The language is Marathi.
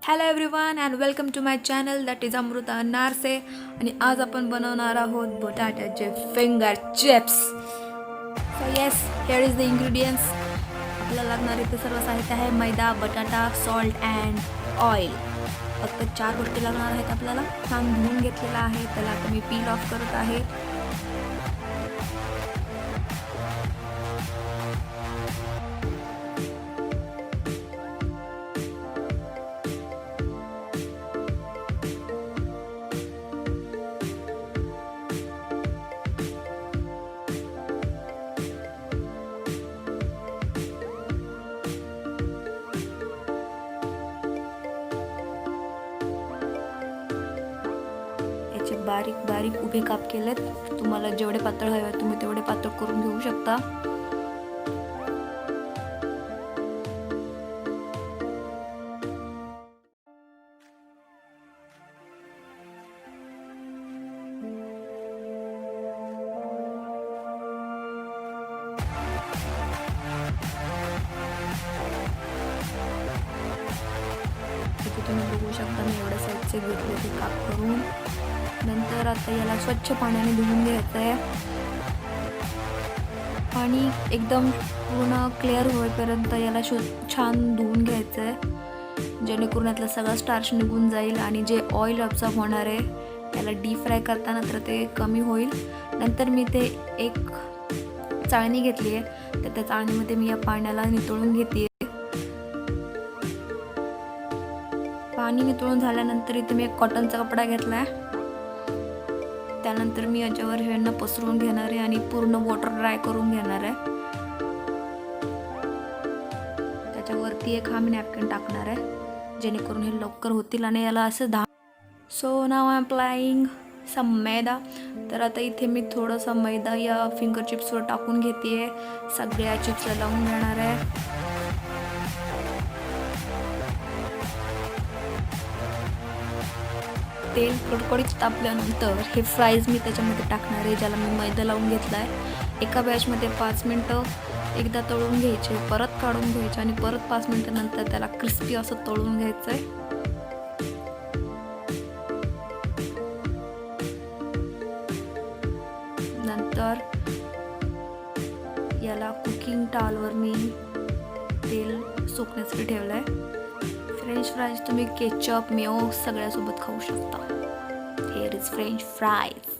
Hello everyone and welcome to my channel that is Amrita Narse. आणि आज आपण बनवणार आहोत बटाट्याचे finger chips. So yes, here is the ingredients. आपल्याला लागणार इथे सर्व साहित्य आहे: मैदा, बटाटा, सॉल्ट अँड ऑइल. फक्त 4 गोष्टी लागणार आहेत आपल्याला. छान धुवून घेतलेला आहे, त्याला आता मी पील ऑफ करत आहे. याचे बारीक बारीक उभे काप केलेत. तुम्हाला जेवढे पातळ हवे तुम्ही तेवढे पातळ करून घेऊ शकता. इथे तुम्ही बघू शकता मी एवढ्या साईजचे घेतले ते काप करून. नंतर आता याला स्वच्छ पाण्याने धुवून घ्यायचं आहे. पाणी एकदम पूर्ण क्लिअर होईपर्यंत याला छान धुवून घ्यायचं आहे, जेणेकरून यातला सगळा स्टार्च निघून जाईल आणि जे ऑइल ऑब्झर्व होणार आहे त्याला डीप फ्राय करताना तर ते कमी होईल. नंतर मी ते एक चाळणी घेतली आहे, तर त्या चाळणीमध्ये मी या पाण्याला नितळून घेते. पाणी नितळून झाल्यानंतर इथे मी एक कॉटनचा कपडा घेतला आहे. त्यानंतर मी याच्यावर हेंना पसरवून घेणार आहे आणि पूर्ण वॉटर ड्राय करून घेणार आहे. त्याच्यावरती एक मी नॅपकिन टाकणार आहे, जेणेकरून हे लवकर होतील आणि याला असं so now I am applying some maida. तर आता इथे मी थोडासा मैदा या फिंगर चिप्सवर टाकून घेते. सगळ्या चिप्सला लावून घेणार आहे. तेल कडकडीत तापल्यानंतर हे फ्राईज मी त्याच्यामध्ये टाकणार आहे, ज्याला मी मैदा लावून घेतला आहे. एका बॅचमध्ये 5 मिनटं एकदा तळून घ्यायचे, परत काढून घ्यायचे आणि परत 5 मिनटानंतर त्याला क्रिस्पी असं तळून घ्यायचं आहे. नंतर याला कुकिंग टालवर मी तेल सुकण्यासाठी ठेवलं आहे. फ्रेंच फ्राईज तुम्ही केचप मेयो सगळ्यासोबत खाऊ शकता. Here is French fries.